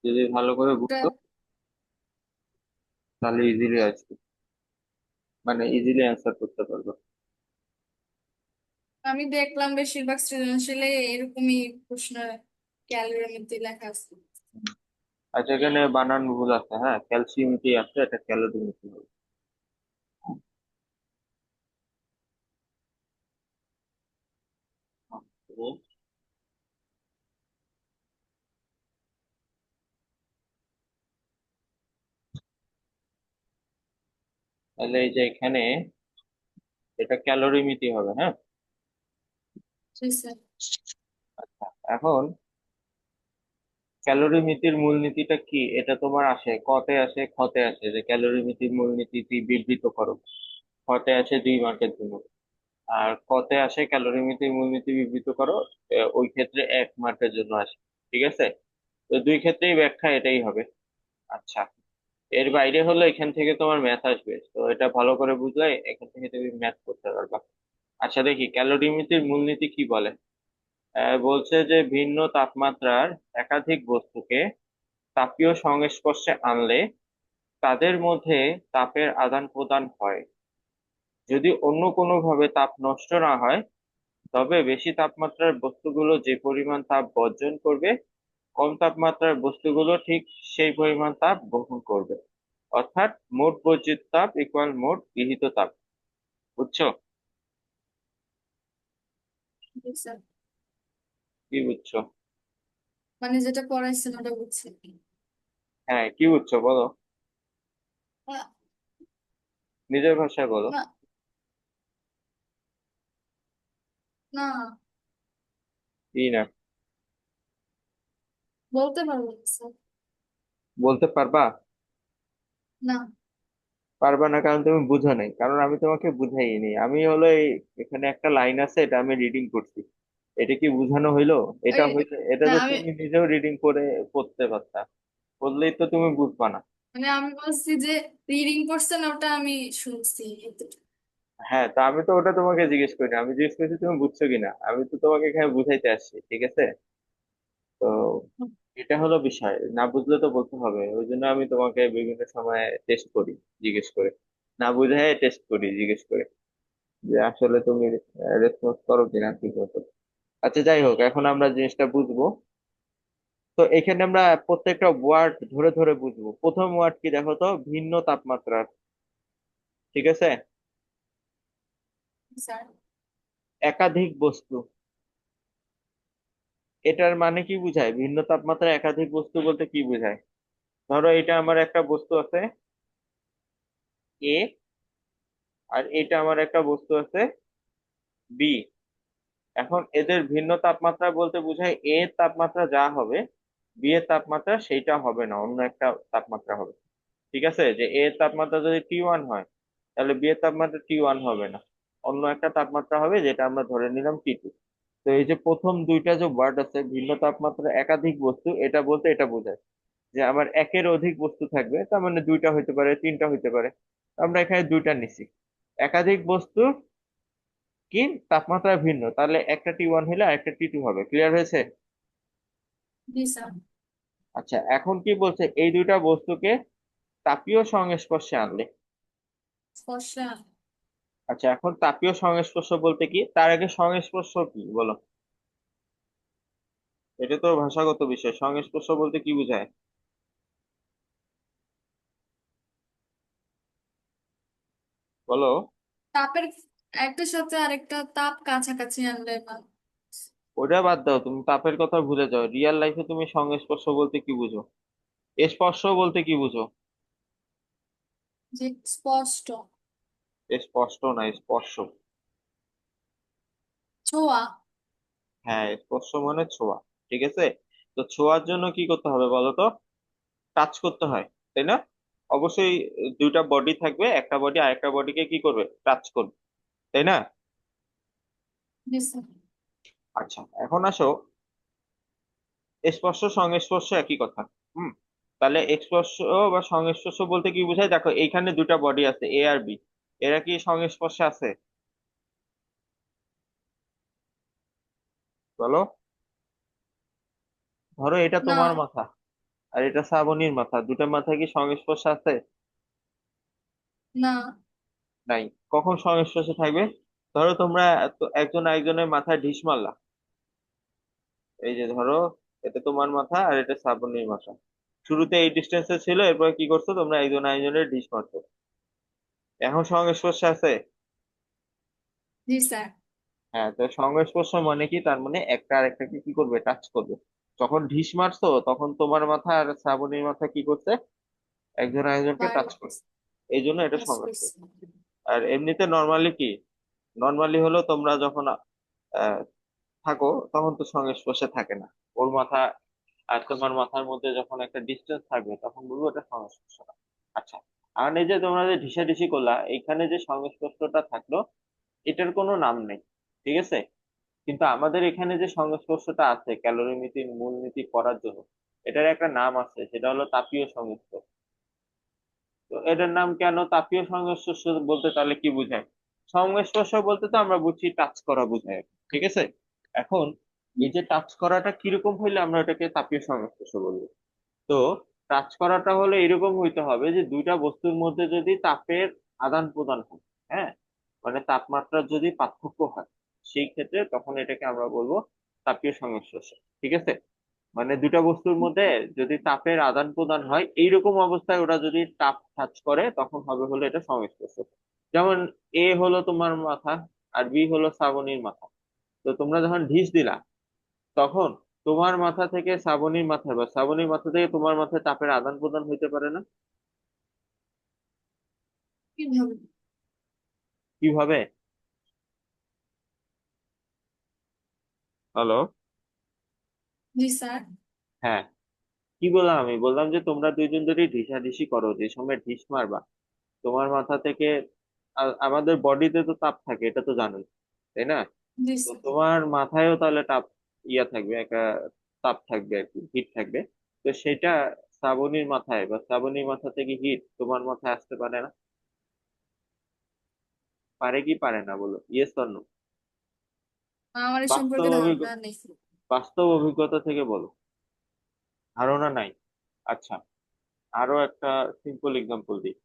যদি ভালো করে ওটা বুঝতো তাহলে ইজিলি আসবে, মানে ইজিলি অ্যান্সার করতে পারবো। আমি দেখলাম বেশিরভাগ সৃজনশীলে এরকমই প্রশ্ন ক্যালোরিমিতে লেখা আছে। আচ্ছা, এখানে বানান ভুল আছে, হ্যাঁ, ক্যালসিয়ামটি আছে, এটা ক্যালোরিমিটি হবে। হুম। তাহলে এই যে এখানে এটা ক্যালোরিমিতি হবে, হ্যাঁ। জি স্যার। আচ্ছা, এখন ক্যালোরিমিতির মূলনীতিটা কি, এটা তোমার আসে কতে আসে খতে আসে, যে ক্যালোরিমিতির মূলনীতি বিবৃত করো। খতে আসে 2 মার্কের জন্য, আর কতে আসে ক্যালোরিমিতির মূলনীতি বিবৃত করো, ওই ক্ষেত্রে 1 মার্কের জন্য আসে। ঠিক আছে, তো দুই ক্ষেত্রেই ব্যাখ্যা এটাই হবে। আচ্ছা, এর বাইরে হলো এখান থেকে তোমার ম্যাথ আসবে, তো এটা ভালো করে বুঝলে এখান থেকে তুমি ম্যাথ করতে পারবা। আচ্ছা, দেখি ক্যালোরিমিতির মূলনীতি কি বলে। বলছে যে ভিন্ন তাপমাত্রার একাধিক বস্তুকে তাপীয় সংস্পর্শে আনলে তাদের মধ্যে তাপের আদান প্রদান হয়। যদি অন্য কোনো ভাবে তাপ নষ্ট না হয়, তবে বেশি তাপমাত্রার বস্তুগুলো যে পরিমাণ তাপ বর্জন করবে, কম তাপমাত্রার বস্তুগুলো ঠিক সেই পরিমাণ তাপ গ্রহণ করবে। অর্থাৎ মোট বর্জিত তাপ ইকুয়াল মোট গৃহীত তাপ। বুঝছো? জি স্যার। কি বুঝছো? মানে যেটা পড়াইছেন ওটা বুঝছি। হ্যাঁ, কি বুঝছো বলো, না, নিজের ভাষায় বলো। না, না, কি না? বলতে পারবো না স্যার। বলতে পারবা? না। পারবা না কারণ তুমি বুঝো নাই, কারণ আমি তোমাকে বুঝাইনি। আমি হলো এখানে একটা লাইন আছে, এটা আমি রিডিং করছি। এটা কি বুঝানো হইলো? এটা ওই হইলে এটা না তো আমি তুমি নিজেও রিডিং করে পড়তে পারতা, বললেই তো তুমি বুঝবা না। মানে আমি বলছি যে রিডিং করছেন ওটা আমি শুনছি এতটুকু। হ্যাঁ, তা আমি তো ওটা তোমাকে জিজ্ঞেস করিনি, আমি জিজ্ঞেস করছি তুমি বুঝছো কিনা। আমি তো তোমাকে এখানে বুঝাইতে আসছি, ঠিক আছে? তো এটা হলো বিষয়, না বুঝলে তো বলতে হবে, ওই জন্য আমি তোমাকে বিভিন্ন সময় টেস্ট করি, জিজ্ঞেস করে। না বুঝে টেস্ট করি জিজ্ঞেস করে, যে আসলে তুমি রেসপন্স করো কিনা ঠিক মতো। আচ্ছা, যাই হোক, এখন আমরা জিনিসটা বুঝবো। তো এখানে আমরা প্রত্যেকটা ওয়ার্ড ধরে ধরে বুঝবো। প্রথম ওয়ার্ড কি দেখো তো, ভিন্ন তাপমাত্রার। ঠিক আছে, স্যার। একাধিক বস্তু, এটার মানে কি বুঝায়? ভিন্ন তাপমাত্রায় একাধিক বস্তু বলতে কি বুঝায়? ধরো এটা আমার একটা বস্তু আছে এ, আর এটা আমার একটা বস্তু আছে বি। এখন এদের ভিন্ন তাপমাত্রা বলতে বোঝায় এ এর তাপমাত্রা যা হবে, বি এর তাপমাত্রা সেইটা হবে না, অন্য একটা তাপমাত্রা হবে। ঠিক আছে, যে এ এর তাপমাত্রা যদি T1 হয়, তাহলে বি এর তাপমাত্রা T1 হবে না, অন্য একটা তাপমাত্রা হবে, যেটা আমরা ধরে নিলাম T2। তো এই যে প্রথম দুইটা যে ওয়ার্ড আছে, ভিন্ন তাপমাত্রা একাধিক বস্তু, এটা বলতে এটা বোঝায় যে আমার একের অধিক বস্তু থাকবে, তার মানে দুইটা হইতে পারে, তিনটা হইতে পারে। আমরা এখানে দুইটা নিছি। একাধিক বস্তু কি তাপমাত্রা ভিন্ন, তাহলে একটা T1 হলে আরেকটা T2 হবে। ক্লিয়ার হয়েছে? জি স্যার। আচ্ছা, এখন কি বলছে, এই দুইটা বস্তুকে তাপীয় সংস্পর্শে আনলে। ফর্সা। আচ্ছা, এখন তাপীয় সংস্পর্শ বলতে কি, তার আগে সংস্পর্শ কি বলো। এটা তো ভাষাগত বিষয়, সংস্পর্শ বলতে কি বোঝায় বলো। তাপের একটার সাথে আরেকটা তাপ কাছাকাছি আনলে না। ওটা বাদ দাও, তুমি তাপের কথা ভুলে যাও, রিয়েল লাইফে তুমি সংস্পর্শ বলতে কি বুঝো? স্পর্শ বলতে কি বুঝো? যে স্পষ্ট। স্পষ্ট না, স্পর্শ। ছোঁয়া। হ্যাঁ, স্পর্শ মানে ছোঁয়া। ঠিক আছে, তো ছোঁয়ার জন্য কি করতে হবে বলো তো? টাচ করতে হয়, তাই না? অবশ্যই। দুইটা বডি থাকবে, একটা বডি আরেকটা বডিকে কি করবে, টাচ করবে, তাই না? জি স্যার। আচ্ছা, এখন আসো, স্পর্শ সংস্পর্শ একই কথা। হুম। তাহলে স্পর্শ বা সংস্পর্শ বলতে কি বোঝায়, দেখো এইখানে দুটা বডি আছে এ আর বি, এরা কি সংস্পর্শে আছে বলো? ধরো এটা না। তোমার মাথা, আর এটা শ্রাবণীর মাথা, দুটা মাথা কি সংস্পর্শে আছে? না। নাই। কখন সংস্পর্শে থাকবে? ধরো তোমরা একজন আরেকজনের মাথায় ঢিস মারলা, এই যে ধরো এটা তোমার মাথা আর এটা শ্রাবণীর মাথা, শুরুতে এই ডিস্টেন্সে ছিল, এরপর কি করছো তোমরা একজন আরেকজনের ঢিস মারছো, এখন সংস্পর্শে আছে। জি স্যার। হ্যাঁ, তো সংস্পর্শ মানে কি, তার মানে একটা আরেকটাকে কি করবে, টাচ করবে। যখন ঢিস মারছো তখন তোমার মাথা আর শ্রাবণীর মাথা কি করছে, একজন আরেকজনকে টাচ করছে, এই জন্য এটা কাজ সংস্পর্শ। করছি। আর এমনিতে নর্মালি কি, নর্মালি হলো তোমরা যখন আহ, থাকো তখন তো সংস্পর্শে থাকে না, ওর মাথা আর তোমার মাথার মধ্যে যখন একটা ডিস্টেন্স থাকবে তখন বলবো এটা সংস্পর্শ না। আচ্ছা, আর এই যে তোমরা যে ঢিসাঢিসি করলা, এখানে যে সংস্পর্শটা থাকলো এটার কোনো নাম নেই, ঠিক আছে? কিন্তু আমাদের এখানে যে সংস্পর্শটা আছে ক্যালোরিমিতির মূলনীতি করার জন্য, এটার একটা নাম আছে, সেটা হলো তাপীয় সংস্পর্শ। তো এটার নাম কেন তাপীয় সংস্পর্শ বলতে তাহলে কি বোঝায়? সংস্পর্শ বলতে তো আমরা বুঝি টাচ করা বোঝায়, ঠিক আছে? এখন এই যে টাচ করাটা কিরকম হইলে আমরা এটাকে তাপীয় সংস্পর্শ বলবো? তো টাচ করাটা হলে এরকম হইতে হবে যে দুইটা বস্তুর মধ্যে যদি তাপের আদান প্রদান হয়, হ্যাঁ, মানে তাপমাত্রার যদি পার্থক্য হয়, সেই ক্ষেত্রে তখন এটাকে আমরা বলবো তাপীয় সংস্পর্শ, ঠিক আছে? মানে দুটা বস্তুর মধ্যে যদি তাপের আদান প্রদান হয় এইরকম অবস্থায় ওরা যদি তাপ টাচ করে তখন হবে হলো এটা সংস্পর্শ। যেমন এ হলো তোমার মাথা আর বি হলো শ্রাবণীর মাথা, তো তোমরা যখন ঢিস দিলা তখন তোমার মাথা থেকে শ্রাবণীর মাথায় বা শ্রাবণীর মাথা থেকে তোমার মাথায় তাপের আদান প্রদান হইতে পারে না? কিভাবে? কিভাবে? হ্যালো? জি স্যার। হ্যাঁ, কি বললাম? আমি বললাম যে তোমরা দুইজন যদি ঢিসাঢিসি করো, যে সময় ঢিস মারবা তোমার মাথা থেকে আমাদের বডিতে তো তাপ থাকে, এটা তো জানোই, তাই না? জি তো স্যার। তোমার মাথায়ও তাহলে তাপ ইয়া থাকবে, একটা তাপ থাকবে আর কি, হিট থাকবে। তো সেটা শ্রাবণীর মাথায় বা শ্রাবণীর মাথা থেকে হিট তোমার মাথায় আসতে পারে না? পারে কি পারে না, বলো, ইয়েস অর নো? আমার এই বাস্তব সম্পর্কে ধারণা অভিজ্ঞতা, নেই। বাস্তব অভিজ্ঞতা থেকে বলো, ধারণা নাই। আচ্ছা, আরো একটা সিম্পল এক্সাম্পল দিই।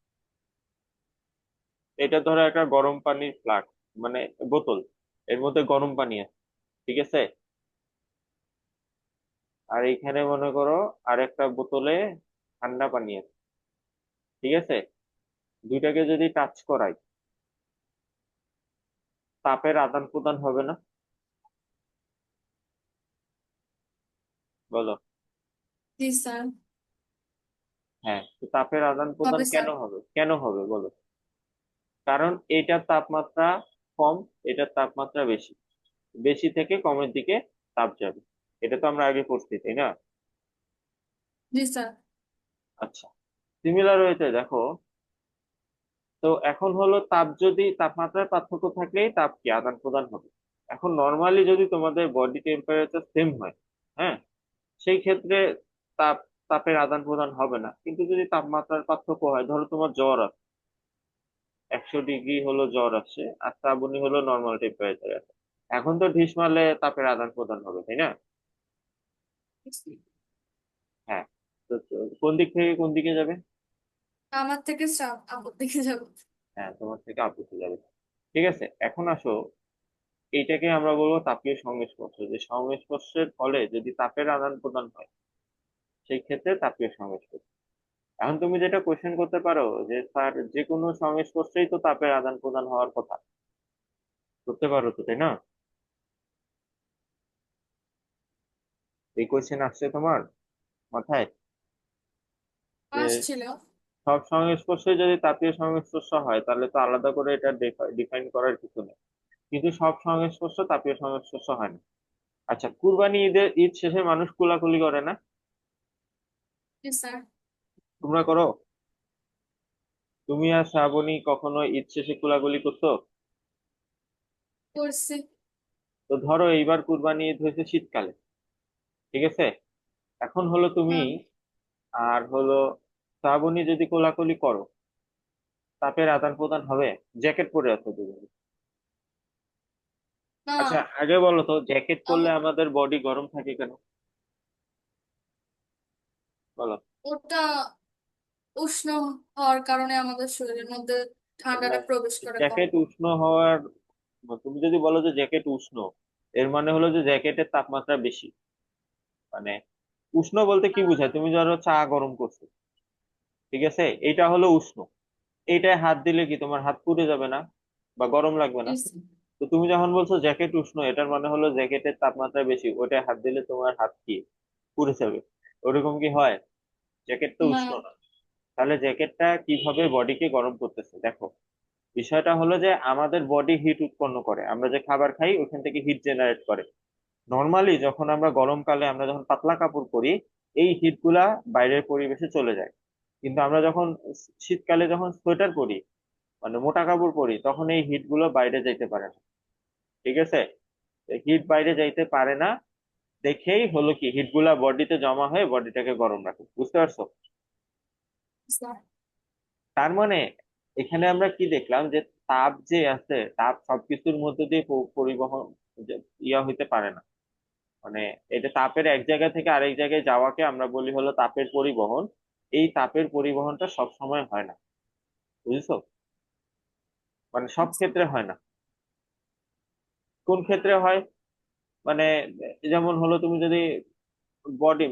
এটা ধরো একটা গরম পানির ফ্লাক্স, মানে বোতল, এর মধ্যে গরম পানি আছে, ঠিক আছে? আর এইখানে মনে করো আরেকটা বোতলে ঠান্ডা পানি আছে, ঠিক আছে? দুইটাকে যদি টাচ করাই, তাপের আদান প্রদান হবে না? বলো। জি স্যার। হ্যাঁ, তো তাপের আদান প্রদান হবে কেন স্যার। হবে, কেন হবে বলো? কারণ এটার তাপমাত্রা কম, এটার তাপমাত্রা বেশি, বেশি থেকে কমের দিকে তাপ যাবে, এটা তো আমরা আগে পড়ছি, তাই না? জি স্যার। আচ্ছা, সিমিলার হয়েছে দেখো। তো এখন হলো তাপ, যদি তাপমাত্রার পার্থক্য থাকলেই তাপ কি আদান প্রদান হবে। এখন নর্মালি যদি তোমাদের বডি টেম্পারেচার সেম হয়, হ্যাঁ, সেই ক্ষেত্রে তাপ তাপের আদান প্রদান হবে না। কিন্তু যদি তাপমাত্রার পার্থক্য হয়, ধরো তোমার জ্বর আছে, 100 ডিগ্রি হলো জ্বর আছে, আর শ্রাবণী হলো নর্মাল টেম্পারেচার আছে, এখন তো ঢিস মারলে তাপের আদান প্রদান হবে, তাই না? হ্যাঁ। তো তো কোন দিক থেকে কোন দিকে যাবে? আমার থেকে চাপ আপুর দিকে যাবো। হ্যাঁ, তোমার থেকে আপত্তি যাবে। ঠিক আছে, এখন আসো, এইটাকে আমরা বলবো তাপীয় সংস্পর্শ, যে সংস্পর্শের ফলে যদি তাপের আদান প্রদান হয় সেই ক্ষেত্রে তাপীয় সংস্পর্শ। এখন তুমি যেটা কোশ্চেন করতে পারো যে স্যার যে কোনো সংস্পর্শেই তো তাপের আদান প্রদান হওয়ার কথা, করতে পারো তো, তাই না? এই কোশ্চেন আসছে তোমার মাথায় যে আসছিল। সব সংস্পর্শে যদি তাপীয় সংস্পর্শ হয় তাহলে তো আলাদা করে এটা ডিফাইন করার কিছু নেই, কিন্তু সব সংস্পর্শ তাপীয় সংস্পর্শ হয় না। আচ্ছা, কুরবানি ঈদ শেষে মানুষ কোলাকুলি করে না? জি স্যার। তোমরা করো? তুমি আর শ্রাবণী কখনো ঈদ শেষে কোলাকুলি করতো? করছি। তো ধরো এইবার কুরবানি ঈদ হয়েছে শীতকালে, ঠিক আছে? এখন হলো তুমি হুম। আর হলো শ্রাবণী যদি কোলাকুলি করো, তাপের আদান প্রদান হবে? জ্যাকেট পরে আছো দুজনে। না। আচ্ছা, আগে বলো তো, জ্যাকেট পরলে আমার আমাদের বডি গরম থাকে কেন? বলো। ওটা উষ্ণ হওয়ার কারণে আমাদের শরীরের মধ্যে ঠান্ডাটা প্রবেশ করে কম। জ্যাকেট উষ্ণ হওয়ার, তুমি যদি বলো যে জ্যাকেট উষ্ণ, এর মানে হলো যে জ্যাকেটের তাপমাত্রা বেশি। মানে উষ্ণ বলতে কি বোঝায়, তুমি ধরো চা গরম করছো, ঠিক আছে, এটা হলো উষ্ণ। এইটায় হাত দিলে কি তোমার হাত পুড়ে যাবে না বা গরম লাগবে না? Yes. তো তুমি যখন বলছো জ্যাকেট উষ্ণ, এটার মানে হলো জ্যাকেটের তাপমাত্রা বেশি, ওটায় হাত দিলে তোমার হাত কি পুড়ে যাবে? ওরকম কি হয়? জ্যাকেট তো না। উষ্ণ না। তাহলে জ্যাকেটটা কিভাবে বডিকে গরম করতেছে দেখো। বিষয়টা হলো যে আমাদের বডি হিট উৎপন্ন করে, আমরা যে খাবার খাই ওখান থেকে হিট জেনারেট করে। নর্মালি যখন আমরা গরমকালে আমরা যখন পাতলা কাপড় পরি, এই হিট গুলা বাইরের পরিবেশে চলে যায়। কিন্তু আমরা যখন শীতকালে যখন সোয়েটার পরি, মানে মোটা কাপড় পরি, তখন এই হিট গুলো বাইরে যাইতে পারে না। ঠিক আছে, হিট বাইরে যাইতে পারে না দেখেই হলো কি হিট গুলা বডিতে জমা হয়ে বডিটাকে গরম রাখে, বুঝতে পারছো? স্যার। তার মানে এখানে আমরা কি দেখলাম যে তাপ যে আছে, তাপ সবকিছুর মধ্যে দিয়ে পরিবহন ইয়া হইতে পারে না। মানে এটা তাপের এক জায়গা থেকে আরেক জায়গায় যাওয়াকে আমরা বলি হলো তাপের পরিবহন। এই তাপের পরিবহনটা সব সময় হয় না, বুঝছো? মানে সব ক্ষেত্রে হয় না। কোন ক্ষেত্রে হয়? মানে যেমন হলো তুমি যদি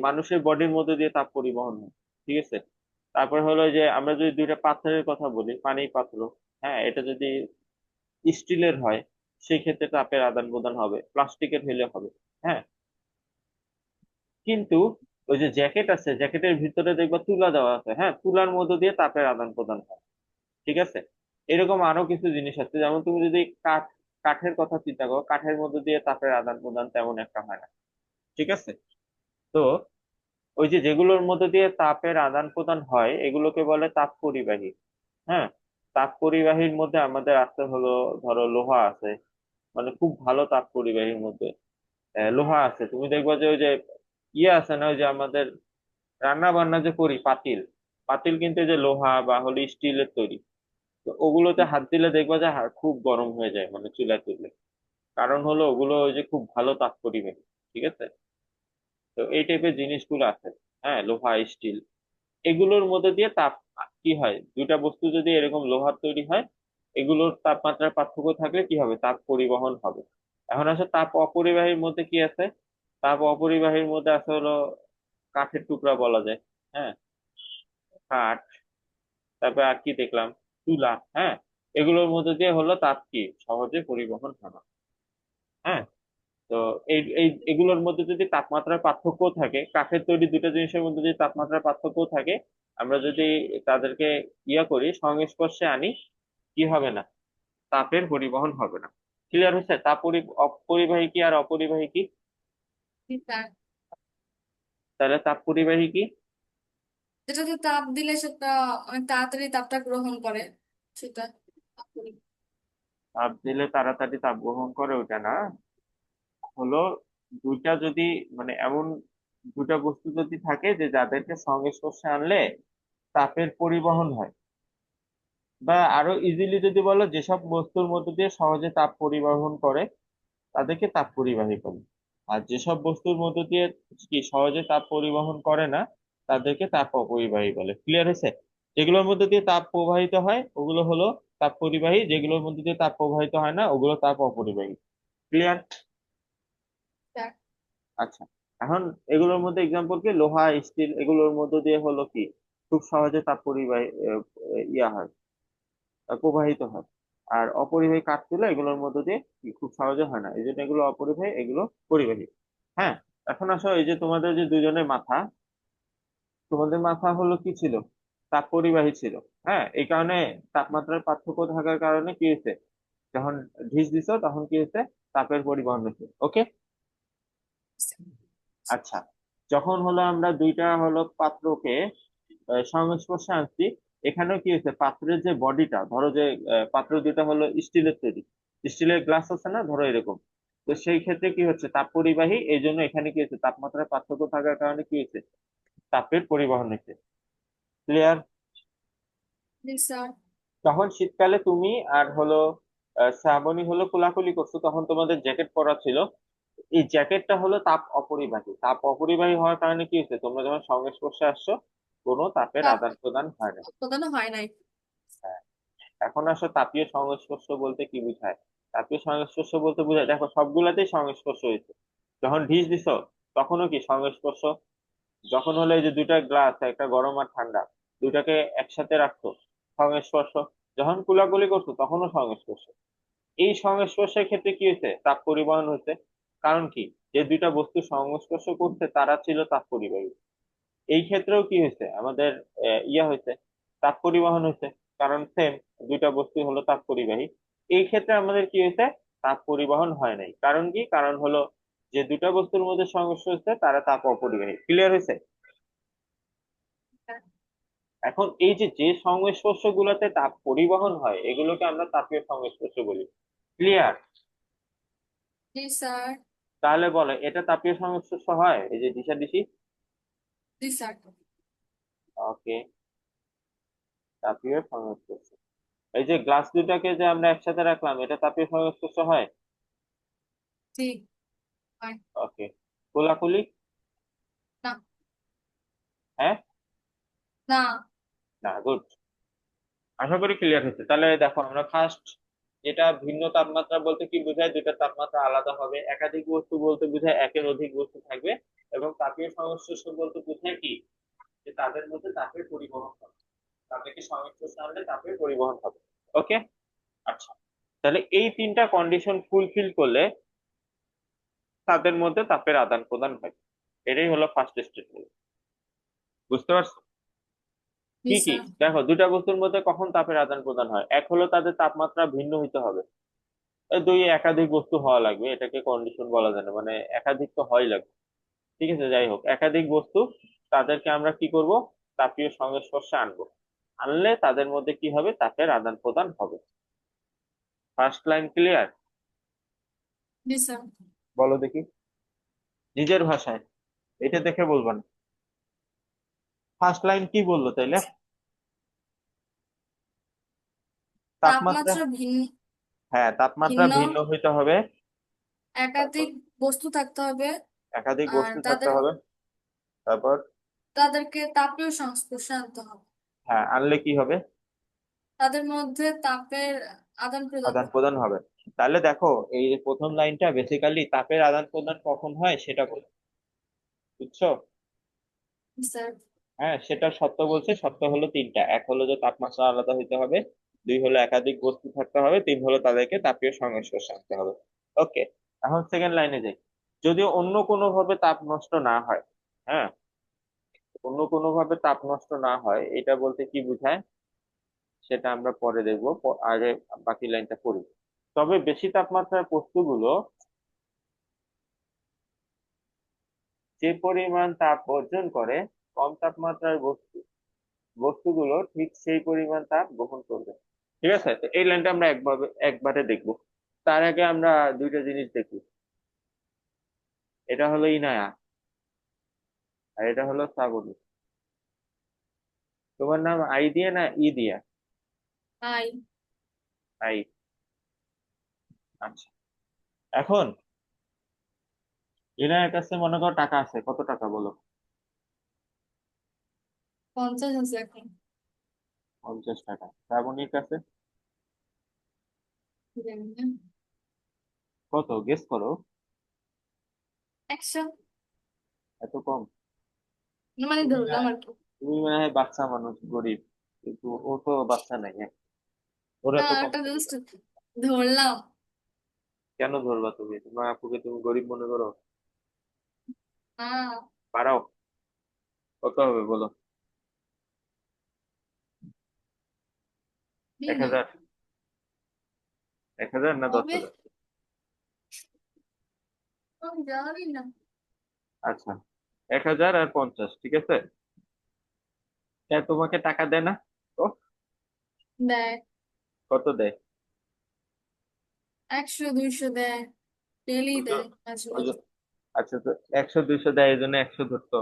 মানুষের বডির মধ্যে দিয়ে তাপ পরিবহন হয়, ঠিক আছে। তারপর হলো যে আমরা যদি দুইটা পাথরের কথা বলি, পানি পাত্র, হ্যাঁ, এটা যদি স্টিলের হয় সেই ক্ষেত্রে তাপের আদান প্রদান হবে, প্লাস্টিকের হইলে হবে। হ্যাঁ, কিন্তু ওই যে জ্যাকেট আছে, জ্যাকেটের ভিতরে দেখবা তুলা দেওয়া আছে, হ্যাঁ, তুলার মধ্য দিয়ে তাপের আদান প্রদান হয়। ঠিক আছে, এরকম আরো কিছু জিনিস আছে, যেমন তুমি যদি কাঠের কথা চিন্তা করো, কাঠের মধ্য দিয়ে তাপের আদান প্রদান তেমন একটা হয় না। ঠিক আছে, তো ওই যে যেগুলোর মধ্যে দিয়ে তাপের আদান প্রদান হয় এগুলোকে বলে তাপ পরিবাহী। হ্যাঁ, তাপ পরিবাহীর মধ্যে আমাদের আছে হলো, ধরো লোহা আছে, মানে খুব ভালো তাপ পরিবাহীর মধ্যে লোহা আছে। তুমি দেখবা যে ওই যে ইয়ে আছে না, ওই যে আমাদের রান্না বান্না যে করি পাতিল, পাতিল কিন্তু এই যে লোহা বা হলো স্টিলের তৈরি। তো ওগুলোতে হাত দিলে দেখবা যে খুব গরম হয়ে যায়, মানে চুলায় তুললে। কারণ হলো ওগুলো ওই যে খুব ভালো তাপ পরিবাহী। ঠিক আছে, তো এই টাইপের জিনিসগুলো আছে। হ্যাঁ, লোহা স্টিল এগুলোর মধ্যে দিয়ে তাপ কি হয়, দুইটা বস্তু যদি এরকম লোহার তৈরি হয়, এগুলোর তাপমাত্রার পার্থক্য থাকলে কি হবে, তাপ পরিবহন হবে। এখন আসলে তাপ অপরিবাহীর মধ্যে কি আছে? তাপ অপরিবাহীর মধ্যে আছে হলো কাঠের টুকরা বলা যায়। হ্যাঁ, কাঠ, তারপরে আর কি দেখলাম, তুলা। হ্যাঁ, এগুলোর মধ্যে দিয়ে হলো তাপ কি সহজে পরিবহন হয় না। হ্যাঁ, তো এই এই এগুলোর মধ্যে যদি তাপমাত্রার পার্থক্য থাকে, কাঠের তৈরি দুটো জিনিসের মধ্যে যদি তাপমাত্রার পার্থক্য থাকে, আমরা যদি তাদেরকে ইয়া করি, সংস্পর্শে আনি, কি হবে না, তাপের পরিবহন হবে না। ক্লিয়ার হচ্ছে? অপরিবাহী কি আর অপরিবাহী কি? স্যার, তাহলে তাপ পরিবাহী কি? যেটাতে তাপ দিলে সেটা অনেক তাড়াতাড়ি তাপটা গ্রহণ করে, সেটা তাপ পরিবাহী। তাপ দিলে তাড়াতাড়ি তাপ গ্রহণ করে ওটা না, হলো দুইটা যদি, মানে এমন দুটা বস্তু যদি থাকে যে যাদেরকে সংস্পর্শে আনলে তাপের পরিবহন হয়, বা আরো ইজিলি যদি বলো যেসব বস্তুর মধ্যে দিয়ে সহজে তাপ পরিবহন করে তাদেরকে তাপ পরিবাহী বলে। আর যেসব বস্তুর মধ্যে দিয়ে কি সহজে তাপ পরিবহন করে না তাদেরকে তাপ অপরিবাহী বলে। ক্লিয়ার হয়েছে? যেগুলোর মধ্যে দিয়ে তাপ প্রবাহিত হয় ওগুলো হলো তাপ পরিবাহী, যেগুলোর মধ্যে দিয়ে তাপ প্রবাহিত হয় না ওগুলো তাপ অপরিবাহী। ক্লিয়ার? স্যার। আচ্ছা, এখন এগুলোর মধ্যে এক্সাম্পল কি, লোহা স্টিল এগুলোর মধ্যে দিয়ে হলো কি খুব সহজে তাপ পরিবাহী ইয়া হয়, প্রবাহিত হয়। আর অপরিবাহী কাঠগুলো এগুলোর মধ্যে দিয়ে কি খুব সহজে হয় না, এই জন্য এগুলো অপরিবাহী, এগুলো পরিবাহী। হ্যাঁ, এখন আসো এই যে তোমাদের যে দুজনের মাথা, তোমাদের মাথা হলো কি ছিল, তাপ পরিবাহী ছিল। হ্যাঁ, এই কারণে তাপমাত্রার পার্থক্য থাকার কারণে কি হয়েছে, যখন ঢিস দিছো তখন কি হয়েছে, তাপের পরিবহন হয়েছে। ওকে, আচ্ছা, যখন হলো আমরা দুইটা হলো পাত্রকে সংস্পর্শে আনছি, এখানেও কি হয়েছে, পাত্রের যে বডিটা, ধরো যে পাত্র দুটা হলো স্টিলের তৈরি, স্টিলের গ্লাস আছে না ধরো এরকম। তো সেই ক্ষেত্রে কি হচ্ছে, তাপ পরিবাহী, এই জন্য এখানে কি হচ্ছে, তাপমাত্রার পার্থক্য থাকার কারণে কি হচ্ছে, তাপের পরিবহন হচ্ছে। ক্লিয়ার? জি স্যার। তখন শীতকালে তুমি আর হলো শ্রাবণী হলো কোলাকুলি করছো, তখন তোমাদের জ্যাকেট পরা ছিল। এই জ্যাকেটটা হলো তাপ অপরিবাহী, তাপ অপরিবাহী হওয়ার কারণে কি হচ্ছে, তোমরা যখন সংস্পর্শে আসছো কোনো তাপের তাপ আদান প্রদান হয় না। উৎপাদন হয় নাই। হ্যাঁ, এখন আসো তাপীয় সংস্পর্শ বলতে কি বোঝায়। তাপীয় সংস্পর্শ বলতে বোঝায়, দেখো সবগুলাতেই সংস্পর্শ হয়েছে। যখন ঢিস দিছো তখনও কি সংস্পর্শ। যখন হলো এই যে দুইটা গ্লাস, একটা গরম আর ঠান্ডা, দুইটাকে একসাথে রাখছো, সংস্পর্শ। যখন কুলাকুলি করছো তখনও সংস্পর্শ। এই সংস্পর্শের ক্ষেত্রে কি হয়েছে, তাপ পরিবহন হয়েছে। কারণ কি, যে দুইটা বস্তু সংস্পর্শ করছে তারা ছিল তাপ পরিবাহী। এই ক্ষেত্রেও কি হয়েছে আমাদের, ইয়া হয়েছে, তাপ পরিবহন হয়েছে। কারণ সেম, দুইটা বস্তু হলো তাপ পরিবাহী। এই ক্ষেত্রে আমাদের কি হয়েছে, তাপ পরিবহন হয় নাই। কারণ কি, কারণ হলো যে দুইটা বস্তুর মধ্যে সংঘর্ষ হচ্ছে তারা তাপ অপরিবাহী। ক্লিয়ার হয়েছে। এখন এই যে যে সংস্পর্শ গুলোতে তাপ পরিবহন হয় এগুলোকে আমরা তাপীয় সংস্পর্শ বলি। ক্লিয়ার। জি স্যার। তাহলে বলো, এটা তাপীয় সংস্পর্শ হয়, এই যে দিশাদিশি। জি স্যার। ওকে, তাপীয় সংস্পর্শ। এই যে গ্লাস দুটাকে যে আমরা একসাথে রাখলাম, এটা তাপীয় সংস্পর্শ হয়। জি হয়। ওকে, কোলাকুলি। না। হ্যাঁ। না। না, গুড। আশা করি ক্লিয়ার হচ্ছে। তাহলে দেখো, আমরা ফার্স্ট যেটা ভিন্ন তাপমাত্রা বলতে কি বোঝায়, দুটা তাপমাত্রা আলাদা হবে। একাধিক বস্তু বলতে বোঝায় একের অধিক বস্তু থাকবে। এবং তাপীয় সংস্পর্শ বলতে বোঝায় কি, যে তাদের মধ্যে তাপের পরিবহন হবে। তাদেরকে সংস্পর্শ আনলে তাপের পরিবহন হবে। ওকে। আচ্ছা, তাহলে এই তিনটা কন্ডিশন ফুলফিল করলে তাদের মধ্যে তাপের আদান প্রদান হয়। এটাই হলো ফার্স্ট স্টেটমেন্ট। বুঝতে পারছো? জি কি কি, স্যার। দেখো দুইটা বস্তুর মধ্যে কখন তাপের আদান প্রদান হয়, এক হলো তাদের তাপমাত্রা ভিন্ন হইতে হবে। এই দুই একাধিক বস্তু হওয়া লাগবে, এটাকে কন্ডিশন বলা যায় না, মানে একাধিক তো হয় লাগবে। ঠিক আছে, যাই হোক, একাধিক বস্তু, তাদেরকে আমরা কি করব, তাপীয় সংস্পর্শে আনবো। আনলে তাদের মধ্যে কি হবে, তাপের আদান প্রদান হবে। First line clear. জি স্যার। বলো দেখি নিজের ভাষায়, এটা দেখে বলবা না। ফার্স্ট লাইন কি বললো তাইলে? তাপমাত্রা। তাপমাত্রা ভিন্ন। হ্যাঁ, তাপমাত্রা ভিন্ন ভিন্ন হইতে হবে। তারপর একাধিক বস্তু থাকতে হবে। একাধিক আর বস্তু থাকতে হবে। তারপর তাদেরকে তাপীয় সংস্পর্শে আনতে হবে। হ্যাঁ, আনলে কি হবে, তাদের মধ্যে তাপের আদান প্রদান আদান হবে। প্রদান হবে। তাহলে দেখো, এই যে প্রথম লাইনটা বেসিক্যালি তাপের আদান প্রদান কখন হয় সেটা বলে। বুঝছো? স্যার। হ্যাঁ, সেটা সত্য বলছে। সত্য হলো তিনটা, এক হলো যে তাপমাত্রা আলাদা হইতে হবে, দুই হলো একাধিক বস্তু থাকতে হবে, তিন হলো তাদেরকে তাপীয় সংস্পর্শে আনতে হবে। ওকে, এখন সেকেন্ড লাইনে যাই। যদি অন্য কোনো ভাবে তাপ নষ্ট না হয়, হ্যাঁ, অন্য কোনো ভাবে তাপ নষ্ট না হয়, এটা বলতে কি বোঝায় সেটা আমরা পরে দেখবো। আগে বাকি লাইনটা পড়ি। তবে বেশি তাপমাত্রার বস্তুগুলো যে পরিমাণ তাপ বর্জন করে, কম তাপমাত্রার বস্তুগুলো ঠিক সেই পরিমাণ তাপ গ্রহণ করবে। ঠিক আছে, তো এই লাইনটা আমরা একবারে দেখবো। তার আগে আমরা দুইটা জিনিস দেখি। এটা হলো ইনায়া, আর এটা হলো শ্রাবণী। তোমার নাম আই দিয়ে না ই দিয়া? আই। আই। আচ্ছা, এখন ইনায়ার কাছে মনে করো টাকা আছে, কত টাকা বলো? 50 আছে এখন। 50 টাকা। শ্রাবণীর কাছে জানি না। কত, গেস করো। 100। এত কম? মানে তুমি না, ধরলাম আর কি। তুমি মনে হয় বাচ্চা মানুষ, গরিব। কিন্তু ও তো বাচ্চা নাই, হ্যাঁ। ওর না, এত কম ওটা কেন? জাস্ট ধরলাম। কেন ধরবা তুমি, তোমার আপুকে তুমি গরিব মনে করো? হ্যাঁ। পারাও। কত হবে বলো? দিই এক না। হাজার 1,000 না দশ হবে। হাজার আমি জানি না। আচ্ছা, 1,000 আর 50, ঠিক আছে। তোমাকে টাকা দেয় না? ও, দেয়। কত দেয়? 100 200 দেয়। ডেলি ওই যে দেয় মাঝে ওই যে মাঝে। আচ্ছা, তো 100 200 দেয়, এই জন্য 100 ধরতো।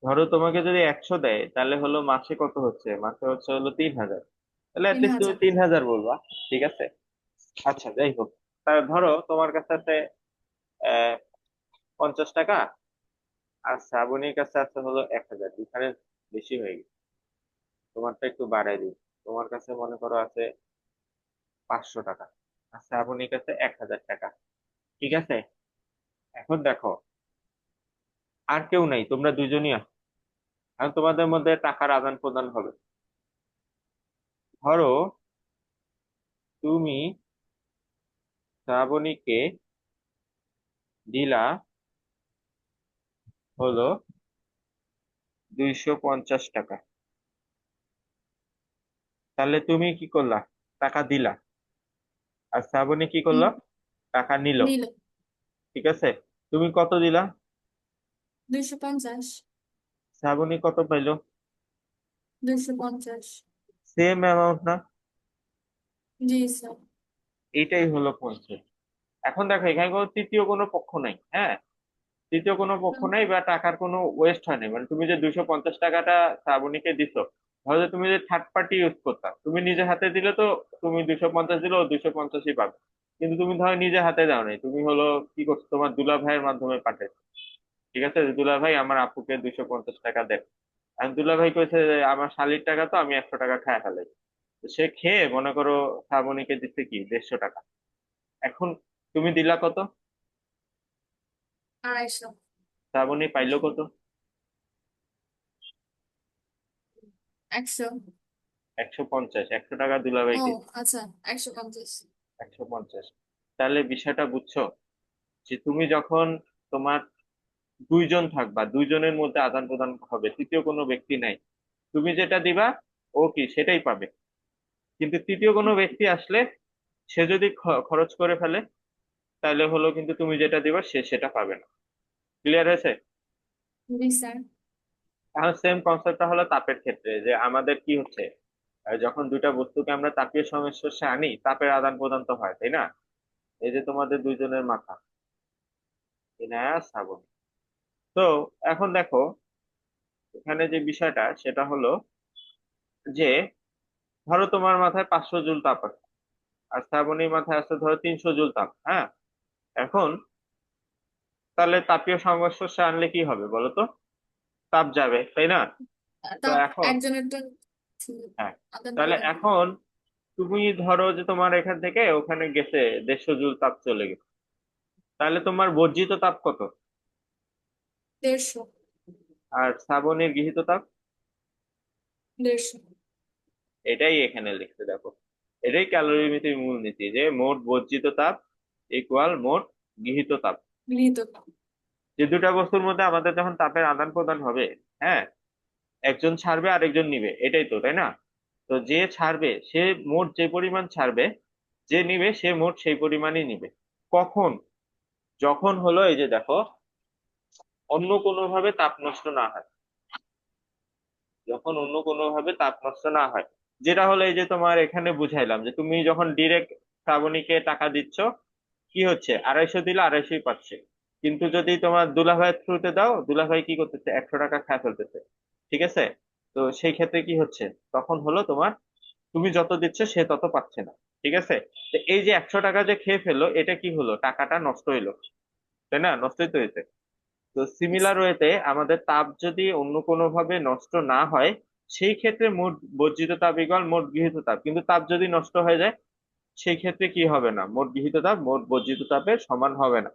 ধরো তোমাকে যদি 100 দেয়, তাহলে হলো মাসে কত হচ্ছে, মাসে হচ্ছে হলো 3,000। তাহলে তিন অ্যাটলিস্ট তুমি হাজার 3,000 বলবা। ঠিক আছে। আচ্ছা, যাই হোক, তাহলে ধরো তোমার কাছে আছে 50 টাকা, আর শ্রাবণীর কাছে আছে হলো 1,000। ডিফারেন্স বেশি হয়ে গেছে, তোমারটা একটু বাড়াই দিই। তোমার কাছে মনে করো আছে 500 টাকা, আর শ্রাবণীর কাছে 1000 টাকা। ঠিক আছে, এখন দেখো, আর কেউ নাই, তোমরা দুইজনই আছো। এখন তোমাদের মধ্যে টাকার আদান প্রদান হবে। ধরো তুমি শ্রাবণীকে দিলা হলো 250 টাকা। তাহলে তুমি কি করলা? টাকা দিলা। আর শ্রাবণী কি হুম, করলো? টাকা নিল। নিল ঠিক আছে, তুমি কত দিলা? 250। শ্রাবণী কত পাইলো? 250। সেম অ্যামাউন্ট না? জি স্যার। এটাই হলো কনসেপ্ট। এখন দেখো, এখানে কোনো তৃতীয় কোনো পক্ষ নাই। হ্যাঁ, তৃতীয় কোনো পক্ষ হুম, নাই বা টাকার কোনো ওয়েস্ট হয় নাই। মানে তুমি যে 250 টাকাটা শ্রাবণীকে দিছো, ধরো যে তুমি যে থার্ড পার্টি ইউজ করতা, তুমি নিজে হাতে দিলে তো তুমি 250 দিলে ও 250ই পাবে। কিন্তু তুমি ধরো নিজে হাতে দাও নাই, তুমি হলো কি করছো, তোমার দুলা ভাইয়ের মাধ্যমে পাঠাইছো। ঠিক আছে, যে দুলা ভাই আমার আপুকে 250 টাকা দেন। আর দুলা ভাই কইছে যে আমার শালির টাকা, তো আমি 100 টাকা খায় ফেলাই। তো সে খেয়ে মনে করো শ্রাবণীকে দিচ্ছে কি 150 টাকা। এখন তুমি দিলা কত? 250। শ্রাবণী পাইলো কত? 100। 150। 100 টাকা দুলা ও ভাইকে। আচ্ছা, 150। 150। তাহলে বিষয়টা বুঝছো, যে তুমি যখন তোমার দুইজন থাকবা, দুইজনের মধ্যে আদান প্রদান হবে, তৃতীয় কোনো ব্যক্তি নাই, তুমি যেটা দিবা ও কি সেটাই পাবে। কিন্তু তৃতীয় কোনো ব্যক্তি আসলে সে যদি খরচ করে ফেলে, তাহলে হলো কিন্তু তুমি যেটা দিবা সে সেটা পাবে না। ক্লিয়ার হয়েছে? জি স্যার। এখন সেম কনসেপ্টটা হলো তাপের ক্ষেত্রে, যে আমাদের কি হচ্ছে, যখন দুইটা বস্তুকে আমরা তাপীয় সংস্পর্শে আনি, তাপের আদান প্রদান তো হয়, তাই না? এই যে তোমাদের দুইজনের মাথা, ইনায়া শ্রাবণ। তো এখন দেখো, এখানে যে বিষয়টা সেটা হলো যে, ধরো তোমার মাথায় 500 জুল তাপ আছে, আর শ্রাবণীর মাথায় আছে ধরো 300 জুল তাপ। হ্যাঁ, এখন তাহলে তাপীয় সংস্পর্শে আনলে কি হবে বলো তো? তাপ যাবে, তাই না? তো তাপ এখন, একজনের তো হ্যাঁ, আদান তাহলে প্রদান। এখন তুমি ধরো যে তোমার এখান থেকে ওখানে গেছে 150 জুল তাপ চলে গেছে, তাহলে তোমার বর্জিত তাপ কত? 150। আর শ্রাবণীর গৃহীত তাপ? 150 এটাই এখানে লিখতে দেখো, এটাই ক্যালোরিমিতির মূলনীতি, যে মোট বর্জিত তাপ ইকুয়াল মোট গৃহীত তাপ। গৃহীত তাপ। যে দুটা বস্তুর মধ্যে আমাদের যখন তাপের আদান প্রদান হবে, হ্যাঁ, একজন ছাড়বে আরেকজন নিবে, এটাই তো, তাই না? তো যে ছাড়বে সে মোট যে পরিমাণ ছাড়বে, যে নিবে সে মোট সেই পরিমাণই নিবে। কখন? যখন হলো এই যে দেখো, অন্য কোনো ভাবে তাপ নষ্ট না হয়। যখন অন্য কোনো ভাবে তাপ নষ্ট না হয়, যেটা হলো এই যে তোমার এখানে বুঝাইলাম, যে তুমি যখন ডিরেক্ট শ্রাবণীকে টাকা দিচ্ছ, কি হচ্ছে, 250 দিলে 250ই পাচ্ছে। কিন্তু যদি তোমার দুলাভাইয়ের থ্রুতে দাও, দুলাভাই কি করতেছে, 100 টাকা খায় ফেলতেছে। ঠিক আছে, তো সেই ক্ষেত্রে কি হচ্ছে, তখন হলো তোমার, তুমি যত দিচ্ছ সে তত পাচ্ছে না। ঠিক আছে, তো এই যে 100 টাকা যে খেয়ে ফেললো, এটা কি হলো, টাকাটা নষ্ট হইলো, তাই না? নষ্টই তো হয়েছে। তো সিমিলার ওয়েতে আমাদের তাপ যদি অন্য কোনো ভাবে নষ্ট না হয়, সেই ক্ষেত্রে মোট বর্জিত তাপ ইকুয়াল মোট গৃহীত তাপ। কিন্তু তাপ যদি নষ্ট হয়ে যায়, সেই ক্ষেত্রে কি হবে না, মোট গৃহীত তাপ মোট বর্জিত তাপের সমান হবে না।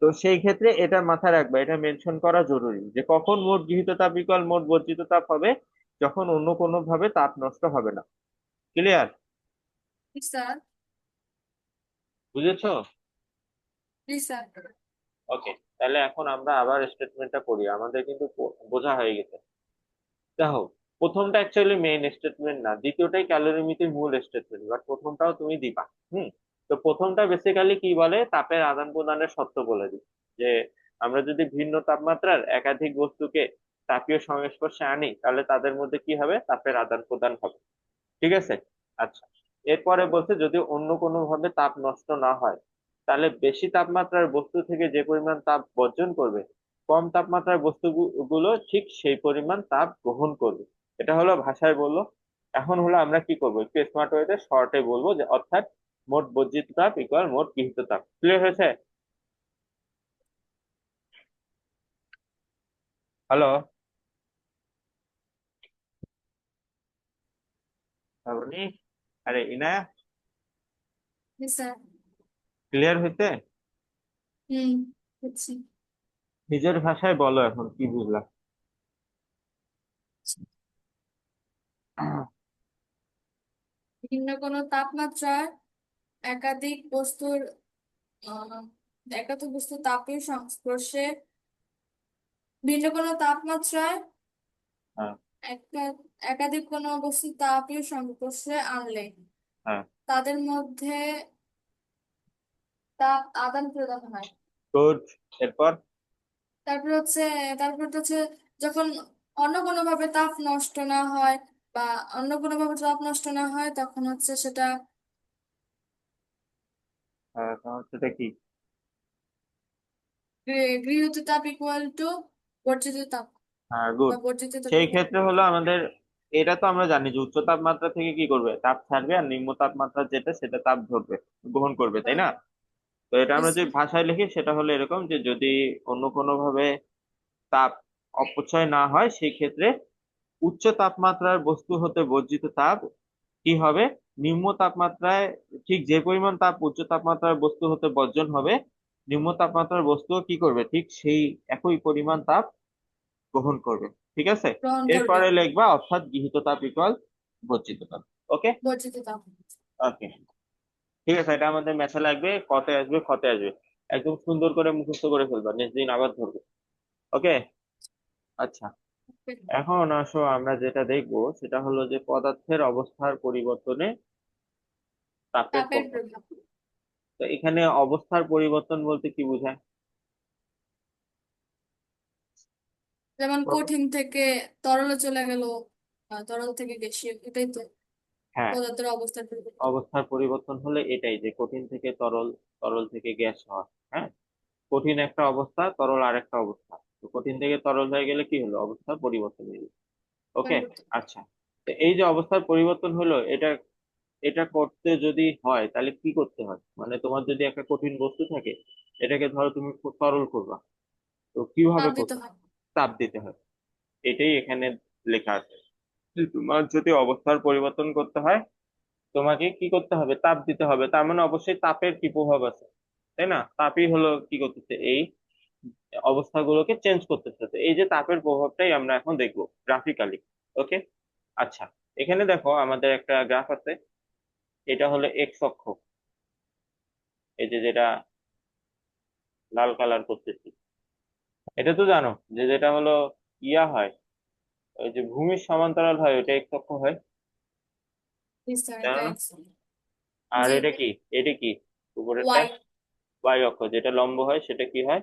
তো সেই ক্ষেত্রে এটা মাথায় রাখবা, এটা মেনশন করা জরুরি, যে কখন মোট গৃহীত তাপ ইকুয়াল মোট বর্জিত তাপ হবে, যখন অন্য কোনো ভাবে তাপ নষ্ট হবে না। ক্লিয়ার? জি স্যার। বুঝেছো? জি স্যার। ওকে, তাহলে এখন আমরা আবার স্টেটমেন্টটা করি, আমাদের কিন্তু বোঝা হয়ে গেছে। দেখো, প্রথমটা অ্যাকচুয়ালি মেইন স্টেটমেন্ট না, দ্বিতীয়টাই ক্যালোরিমিতির মূল স্টেটমেন্ট, বাট প্রথমটাও তুমি দিবা। হুম। তো প্রথমটা বেসিক্যালি কি বলে, তাপের আদান প্রদানের শর্ত বলে দিই, যে আমরা যদি ভিন্ন তাপমাত্রার একাধিক বস্তুকে তাপীয় সংস্পর্শে আনি, তাহলে তাদের মধ্যে কি হবে, তাপের আদান প্রদান হবে। ঠিক আছে, আচ্ছা। এরপরে বলছে যদি অন্য কোনো ভাবে তাপ নষ্ট না হয়, তাহলে বেশি তাপমাত্রার বস্তু থেকে যে পরিমাণ তাপ বর্জন করবে, কম তাপমাত্রার বস্তুগুলো ঠিক সেই পরিমাণ তাপ গ্রহণ করবে। এটা হলো ভাষায় বললো। এখন হলো আমরা কি করবো, একটু স্মার্ট ওয়েতে শর্টে বলবো, যে অর্থাৎ মোট বর্জিত তাপ ইকুয়াল মোট গৃহীত তাপ। ক্লিয়ার হয়েছে? হ্যালো? শ্রাবণী, আরে ইনায়া, জি স্যার। ক্লিয়ার হইতে? হুম, বুঝছি। নিজের ভাষায় বলো এখন কি বুঝলা। ভিন্ন কোনো তাপমাত্রায় একাধিক বস্তুর আহ, একাধিক বস্তুর তাপীয় সংস্পর্শে, ভিন্ন কোনো তাপমাত্রায় হ্যাঁ। একা- একাধিক কোনো বস্তু তাপীয় সংস্পর্শে আনলে হ্যাঁ। তাদের মধ্যে তাপ আদান প্রদান হয়। গুড। এরপর? তারপর হচ্ছে তারপর হচ্ছে যখন অন্য কোনো ভাবে তাপ নষ্ট না হয় বা অন্য কোনো ভাবে তাপ নষ্ট না হয় তখন হচ্ছে সেটা তখন সেটা কি? গৃহীত তাপ ইকুয়াল টু বর্জিত তাপ হ্যাঁ, বা গুড। বর্জিত সেই তাপের ক্ষেত্রে হলো আমাদের, এটা তো আমরা জানি যে উচ্চ তাপমাত্রা থেকে কি করবে, তাপ ছাড়বে, আর নিম্ন তাপমাত্রা যেটা সেটা তাপ ধরবে, গ্রহণ করবে, তাই না? তো এটা আমরা যে ভাষায় লিখি সেটা হলো এরকম যে যদি অন্য কোনো ভাবে তাপ অপচয় না হয় সেই ক্ষেত্রে উচ্চ তাপমাত্রার বস্তু হতে বর্জিত তাপ কি হবে, নিম্ন তাপমাত্রায় ঠিক যে পরিমাণ তাপ উচ্চ তাপমাত্রার বস্তু হতে বর্জন হবে, নিম্ন তাপমাত্রার বস্তুও কি করবে ঠিক সেই একই পরিমাণ তাপ গ্রহণ করবে। ঠিক আছে? গ্রহণ করবে। এরপরে লিখবা অর্থাৎ গৃহীত তাপ ইকুয়াল বর্জিত তাপ। ওকে। বর্জিত তাপ। ওকে, ঠিক আছে, এটা আমাদের ম্যাথে লাগবে, কতে আসবে, ক্ষতে আসবে। একদম সুন্দর করে মুখস্থ করে ফেলবা, নেক্সট দিন আবার ধরবে। ওকে। আচ্ছা, এখন আসো আমরা যেটা দেখবো সেটা হলো যে পদার্থের অবস্থার পরিবর্তনে তাপের তাপের প্রভাব। প্রভাব। তো এখানে অবস্থার পরিবর্তন বলতে কি বোঝায়? যেমন বলো। কঠিন থেকে তরলে চলে গেল, তরল থেকে গ্যাসীয়, এটাই তো হ্যাঁ, পদার্থের অবস্থার পরিবর্তন। অবস্থার পরিবর্তন হলে এটাই যে কঠিন থেকে তরল, তরল থেকে গ্যাস হওয়া। হ্যাঁ, কঠিন একটা অবস্থা, তরল আরেকটা অবস্থা। তো কঠিন থেকে তরল হয়ে গেলে কি হলো, অবস্থার পরিবর্তন হয়ে গেল। ওকে। পরিবর্তন। আচ্ছা, তো এই যে অবস্থার পরিবর্তন হলো, এটা এটা করতে যদি হয় তাহলে কি করতে হয়, মানে তোমার যদি একটা কঠিন বস্তু থাকে, এটাকে ধরো তুমি খুব তরল করবা, তো কিভাবে তাপ দিতে করবে? হয়। তাপ দিতে হয়। এটাই এখানে লেখা আছে যে তোমার যদি অবস্থার পরিবর্তন করতে হয় তোমাকে কি করতে হবে, তাপ দিতে হবে। তার মানে অবশ্যই তাপের কি প্রভাব আছে, তাই না? তাপই হলো কি করতেছে, এই অবস্থাগুলোকে চেঞ্জ করতেছে। তো এই যে তাপের প্রভাবটাই আমরা এখন দেখবো গ্রাফিক্যালি। ওকে। আচ্ছা, এখানে দেখো আমাদের একটা গ্রাফ আছে, এটা হলো এক্স অক্ষ, এই যে যেটা লাল কালার করতেছি, এটা তো জানো যে যেটা হলো ইয়া হয়, ওই যে ভূমির সমান্তরাল হয় ওটা এক্স অক্ষ হয়, বিস্তার জানো এটা না? এক্স। আর জি। এটা কি, এটা কি উপরেরটা? ওয়াই। ওয়াই অক্ষ, যেটা লম্ব হয় সেটা কি হয়,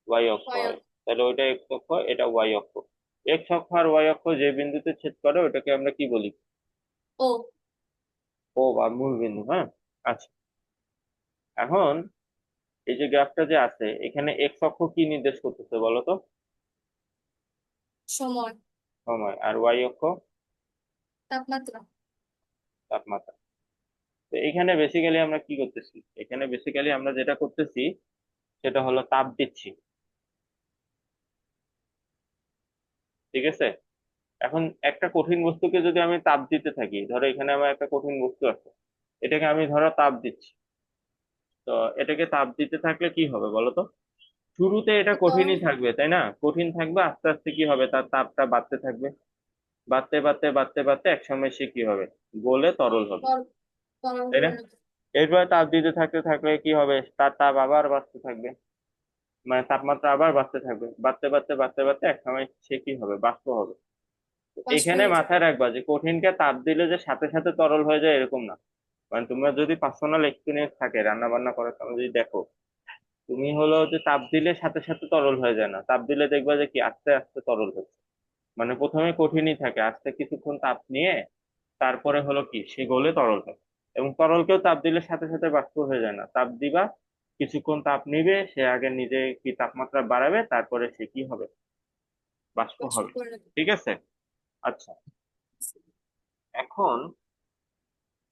ওয়াই অক্ষ ওয়াই। হয়। তাহলে ওইটা এক্স অক্ষ, এটা ওয়াই অক্ষ। এক্স অক্ষ আর ওয়াই অক্ষ যে বিন্দুতে ছেদ করে ওটাকে আমরা কি বলি? ও। ও বা মূল বিন্দু। হ্যাঁ। আচ্ছা, এখন এই যে গ্রাফটা যে আছে এখানে এক্স অক্ষ কি নির্দেশ করতেছে বলো তো? সময়। সময়। আর ওয়াই অক্ষ? তাপমাত্রা। তাপমাত্রা। তো এখানে বেসিক্যালি আমরা কি করতেছি, এখানে বেসিক্যালি আমরা যেটা করতেছি সেটা হলো তাপ দিচ্ছি। ঠিক আছে? এখন একটা কঠিন বস্তুকে যদি আমি তাপ দিতে থাকি, ধরো এখানে আমার একটা কঠিন বস্তু আছে, এটাকে আমি ধরো তাপ দিচ্ছি। তো এটাকে তাপ দিতে থাকলে কি হবে বলো তো? শুরুতে এটা তরল। কঠিনই থাকবে, তাই না? কঠিন থাকবে, আস্তে আস্তে কি হবে, তার তাপটা বাড়তে থাকবে, বাড়তে বাড়তে বাড়তে বাড়তে একসময় সে কি হবে, গলে তরল হবে, তরল। তরল তাই না? পরিণত। এরপরে তাপ দিতে থাকতে থাকলে কি হবে, তার তাপ আবার বাড়তে থাকবে, মানে তাপমাত্রা আবার বাড়তে থাকবে, বাড়তে বাড়তে বাড়তে বাড়তে একসময় সে কি হবে, বাষ্প হবে। তো বাষ্প এখানে হয়ে যাবে। মাথায় রাখবা যে কঠিনকে তাপ দিলে যে সাথে সাথে তরল হয়ে যায় এরকম না। মানে তোমরা যদি পার্সোনাল এক্সপিরিয়েন্স থাকে রান্না বান্না করার সময় যদি দেখো, তুমি হলো যে তাপ দিলে সাথে সাথে তরল হয়ে যায় না, তাপ দিলে দেখবা যে কি আস্তে আস্তে তরল হচ্ছে। মানে প্রথমে কঠিনই থাকে, আস্তে কিছুক্ষণ তাপ নিয়ে তারপরে হলো কি সে গলে তরল হয়। এবং তরলকেও তাপ দিলে সাথে সাথে বাষ্প হয়ে যায় না, তাপ দিবা, কিছুক্ষণ তাপ নিবে, সে আগে নিজে কি তাপমাত্রা বাড়াবে, তারপরে সে কি হবে, বাষ্প বাষ্প হবে। পরিণত। ঠিক আছে? আচ্ছা, এখন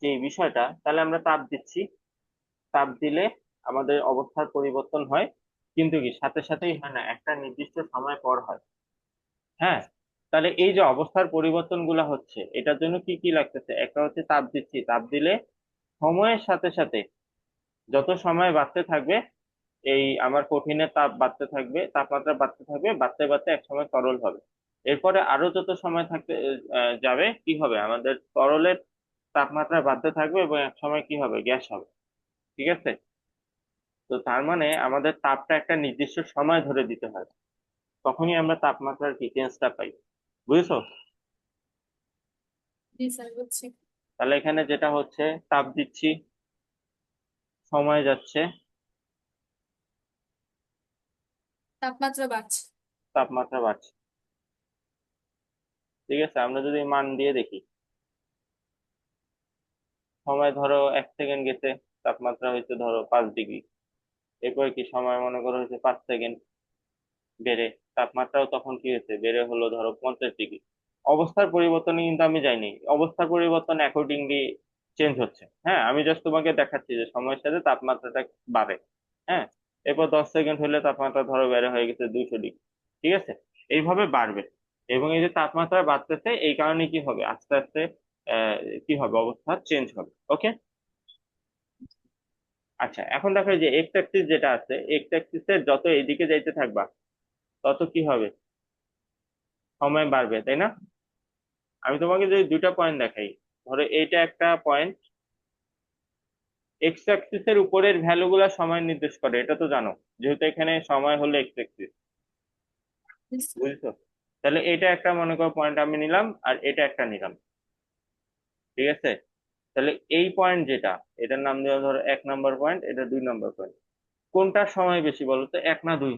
যে বিষয়টা, তাহলে আমরা তাপ দিচ্ছি, তাপ দিলে আমাদের অবস্থার পরিবর্তন হয়, কিন্তু কি সাথে সাথেই হয় না, একটা নির্দিষ্ট সময় পর হয়। হ্যাঁ, তাহলে এই যে অবস্থার পরিবর্তন গুলা হচ্ছে, এটার জন্য কি কি লাগতেছে? একটা হচ্ছে তাপ দিচ্ছি, তাপ দিলে সময়ের সাথে সাথে যত সময় বাড়তে থাকবে এই আমার কঠিনের তাপ বাড়তে থাকবে, তাপমাত্রা বাড়তে থাকবে, বাড়তে বাড়তে এক সময় তরল হবে। এরপরে আরো যত সময় থাকতে যাবে কি হবে, আমাদের তরলের তাপমাত্রা বাড়তে থাকবে এবং এক সময় কি হবে, গ্যাস হবে। ঠিক আছে? তো তার মানে আমাদের তাপটা একটা নির্দিষ্ট সময় ধরে দিতে হয়, তখনই আমরা তাপমাত্রার কি চেঞ্জটা পাই। বুঝছো? জি স্যার, বুঝছি। তাহলে এখানে যেটা হচ্ছে, তাপ দিচ্ছি, সময় যাচ্ছে, তাপমাত্রা বাড়ছে। তাপমাত্রা বাড়ছে। ঠিক আছে, আমরা যদি মান দিয়ে দেখি, সময় ধরো 1 সেকেন্ড গেছে, তাপমাত্রা হয়েছে ধরো 5 ডিগ্রি। এরপরে কি সময় মনে করো হয়েছে 5 সেকেন্ড, বেড়ে তাপমাত্রাও তখন কি হয়েছে, বেড়ে হলো ধরো 50 ডিগ্রি। অবস্থার পরিবর্তনে কিন্তু আমি যাইনি, অবস্থার পরিবর্তন অ্যাকর্ডিংলি চেঞ্জ হচ্ছে। হ্যাঁ, আমি জাস্ট তোমাকে দেখাচ্ছি যে সময়ের সাথে তাপমাত্রাটা বাড়ে। হ্যাঁ, এরপর 10 সেকেন্ড হলে তাপমাত্রা ধরো বেড়ে হয়ে গেছে 200 ডিগ্রি। ঠিক আছে? এইভাবে বাড়বে। এবং এই যে তাপমাত্রা বাড়তেছে, এই কারণে কি হবে, আস্তে আস্তে আহ কি হবে, অবস্থা চেঞ্জ হবে। ওকে। আচ্ছা, এখন দেখো এই যে এক্স অ্যাক্সিস যেটা আছে, এক্স অ্যাক্সিসের যত এদিকে যাইতে থাকবা তত কি হবে, সময় বাড়বে, তাই না? আমি তোমাকে যদি দুইটা পয়েন্ট দেখাই, ধরো এইটা একটা পয়েন্ট, এক্স অ্যাক্সিস এর উপরের ভ্যালু গুলা সময় নির্দেশ করে, এটা তো জানো, যেহেতু এখানে সময় হলো এক্স অ্যাক্সিস। জি স্যার। বুঝছো? তাহলে এটা একটা মনে করো পয়েন্ট আমি নিলাম, আর এটা একটা নিলাম। ঠিক আছে? তাহলে এই পয়েন্ট যেটা, এটার নাম দেওয়া ধরো 1 নম্বর পয়েন্ট, এটা 2 নম্বর পয়েন্ট। কোনটার সময় বেশি বলো তো, এক না দুই?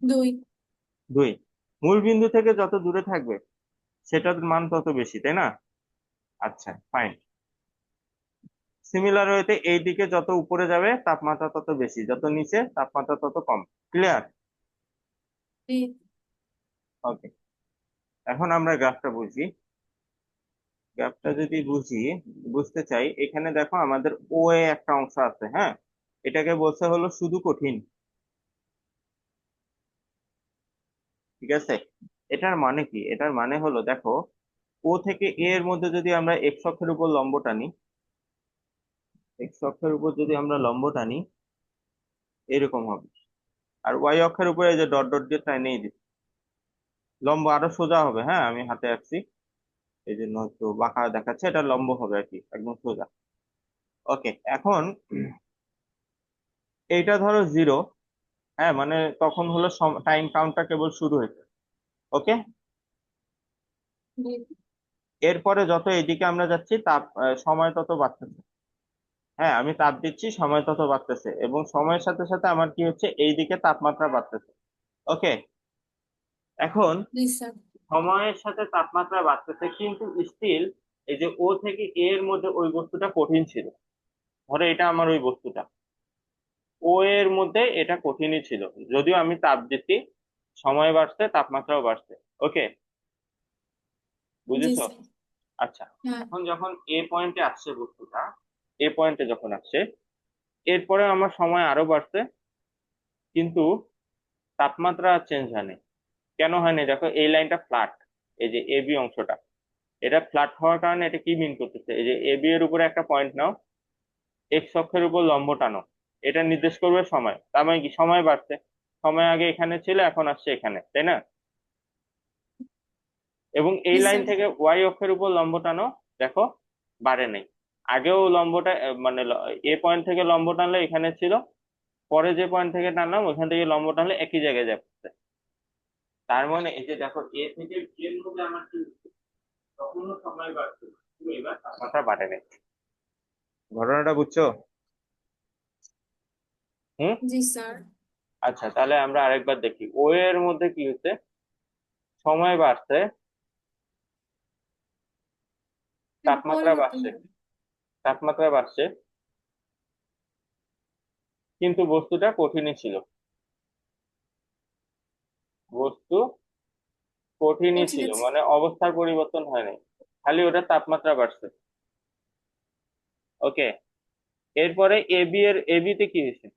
দুই। দুই। মূল বিন্দু থেকে যত দূরে থাকবে সেটার মান তত বেশি, তাই না? আচ্ছা, ফাইন। সিমিলার ওয়েতে এই দিকে যত উপরে যাবে তাপমাত্রা তত বেশি, যত নিচে তাপমাত্রা তত কম। ক্লিয়ার? জি। ওকে। এখন আমরা গ্রাফটা বুঝি। গ্রাফটা যদি বুঝতে চাই, এখানে দেখো আমাদের ও এ একটা অংশ আছে, হ্যাঁ। এটাকে বলছে হলো শুধু কঠিন। ঠিক আছে? এটার মানে কি, এটার মানে হলো দেখো, ও থেকে এ এর মধ্যে যদি আমরা এক্স অক্ষের উপর লম্ব টানি, এক্স অক্ষের উপর যদি আমরা লম্ব টানি, এরকম হবে। আর ওয়াই অক্ষের উপরে এই যে ডট ডট দিয়ে টানিয়ে দিই, লম্ব আরো সোজা হবে। হ্যাঁ, আমি হাতে আঁকছি, এই জন্য একটু বাঁকা দেখাচ্ছে, এটা লম্ব হবে আর কি, একদম সোজা। ওকে। এখন এইটা ধরো 0। হ্যাঁ, মানে তখন হলো টাইম কাউন্টটা কেবল শুরু হয়েছে। ওকে। জি। এরপরে যত এদিকে আমরা যাচ্ছি তাপ সময় তত বাড়তেছে। হ্যাঁ, আমি তাপ দিচ্ছি, সময় তত বাড়তেছে, এবং সময়ের সাথে সাথে আমার কি হচ্ছে, এইদিকে তাপমাত্রা বাড়তেছে। ওকে। এখন জি স্যার। সময়ের সাথে তাপমাত্রা বাড়তেছে, কিন্তু স্টিল এই যে ও থেকে এ এর মধ্যে ওই বস্তুটা কঠিন ছিল। ধরো এটা আমার ওই বস্তুটা, ও এর মধ্যে এটা কঠিনই ছিল, যদিও আমি তাপ দিচ্ছি, সময় বাড়ছে, তাপমাত্রাও বাড়ছে। ওকে। জি বুঝেছো? স্যার। আচ্ছা। হ্যাঁ। এখন যখন এ পয়েন্টে আসছে বস্তুটা, এ পয়েন্টে যখন আসছে, এরপরে আমার সময় আরো বাড়ছে, কিন্তু তাপমাত্রা চেঞ্জ হয়নি। কেন হয়নি? দেখো এই লাইনটা ফ্ল্যাট, এই যে এবি অংশটা, এটা ফ্ল্যাট হওয়ার কারণে এটা কি মিন করতেছে, এই যে এবি এর উপরে একটা পয়েন্ট নাও, এক্স অক্ষের উপর লম্ব টানো, এটা নির্দেশ করবে সময়। তার মানে কি, সময় বাড়ছে, সময় আগে এখানে ছিল, এখন আসছে এখানে, তাই না? এবং এই জি লাইন স্যার। থেকে ওয়াই অক্ষের উপর লম্ব টানো, দেখো বাড়ে নেই। আগেও লম্বটা মানে এ পয়েন্ট থেকে লম্ব টানলে এখানে ছিল, পরে যে পয়েন্ট থেকে টানলাম ওখান থেকে লম্ব টানলে একই জায়গায় যাচ্ছে। তার মানে এই যে দেখো, এ থেকে বি এর মধ্যে আমার কি হচ্ছে? তখনও সময় বাড়ছে, কিন্তু এবার তাপমাত্রা বাড়ে নাই। ঘটনাটা বুঝছো? হুম। জি স্যার। আচ্ছা, তাহলে আমরা আরেকবার দেখি, ও এর মধ্যে কি হচ্ছে, সময় বাড়ছে, তাপমাত্রা পরিবর্তন বাড়ছে, হবে। তাপমাত্রা বাড়ছে, কিন্তু বস্তুটা কঠিনই ছিল, বস্তু কঠিনই কঠিন ছিল, আছে। মানে অবস্থার পরিবর্তন হয় নাই, খালি ওটার তাপমাত্রা বাড়ছে। ওকে। এরপরে এবি তে কি হয়েছে,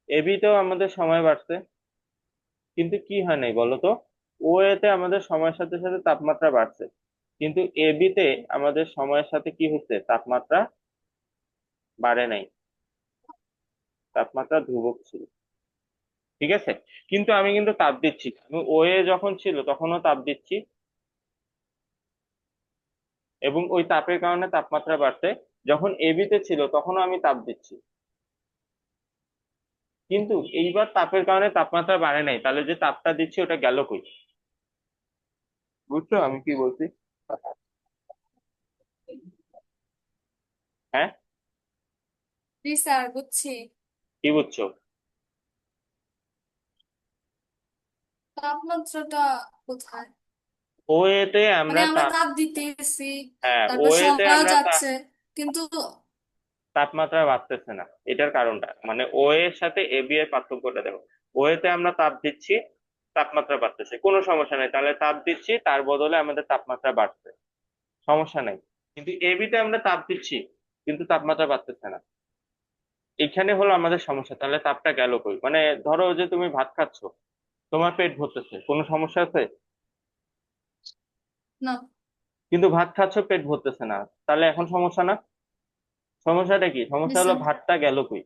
এবি তেও আমাদের সময় বাড়ছে, কিন্তু কি হয় নাই বলতো, ও এ তে আমাদের সময়ের সাথে সাথে তাপমাত্রা বাড়ছে, কিন্তু এ বি তে আমাদের সময়ের সাথে কি হচ্ছে, তাপমাত্রা বাড়ে নাই, তাপমাত্রা ধ্রুবক ছিল। ঠিক আছে, কিন্তু আমি কিন্তু তাপ দিচ্ছি, আমি ও এ যখন ছিল তখনও তাপ দিচ্ছি, এবং ওই তাপের কারণে তাপমাত্রা বাড়ছে। যখন এ বি তে ছিল তখনও আমি তাপ দিচ্ছি, কিন্তু এইবার তাপের কারণে তাপমাত্রা বাড়ে নাই, তাহলে যে তাপটা দিচ্ছি ওটা গেল কই? বুঝছো আমি কি বলছি? হ্যাঁ, জি স্যার, বুঝছি। কি বুঝছো? তাপমাত্রাটা কোথায়? ও এ তে মানে আমরা আমরা তাপ, তাপ দিতেছি, হ্যাঁ ও তারপর এ তে সময় আমরা যাচ্ছে, কিন্তু তাপমাত্রা বাড়তেছে না, এটার কারণটা মানে ও এর সাথে এ বি এর পার্থক্যটা দেখো। ও এ তে আমরা তাপ দিচ্ছি, তাপমাত্রা বাড়তেছে, কোনো সমস্যা নেই, তাহলে তাপ দিচ্ছি তার বদলে আমাদের তাপমাত্রা বাড়ছে, সমস্যা নাই। কিন্তু এ বি তে আমরা তাপ দিচ্ছি কিন্তু তাপমাত্রা বাড়তেছে না, এখানে হলো আমাদের সমস্যা। তাহলে তাপটা গেল কই? মানে ধরো যে তুমি ভাত খাচ্ছো, তোমার পেট ভরতেছে, কোনো সমস্যা আছে? না। কিন্তু ভাত খাচ্ছো পেট ভরতেছে না, তাহলে এখন সমস্যা না? সমস্যাটা কি? সমস্যা নিচে। হলো ভাতটা গেল কই?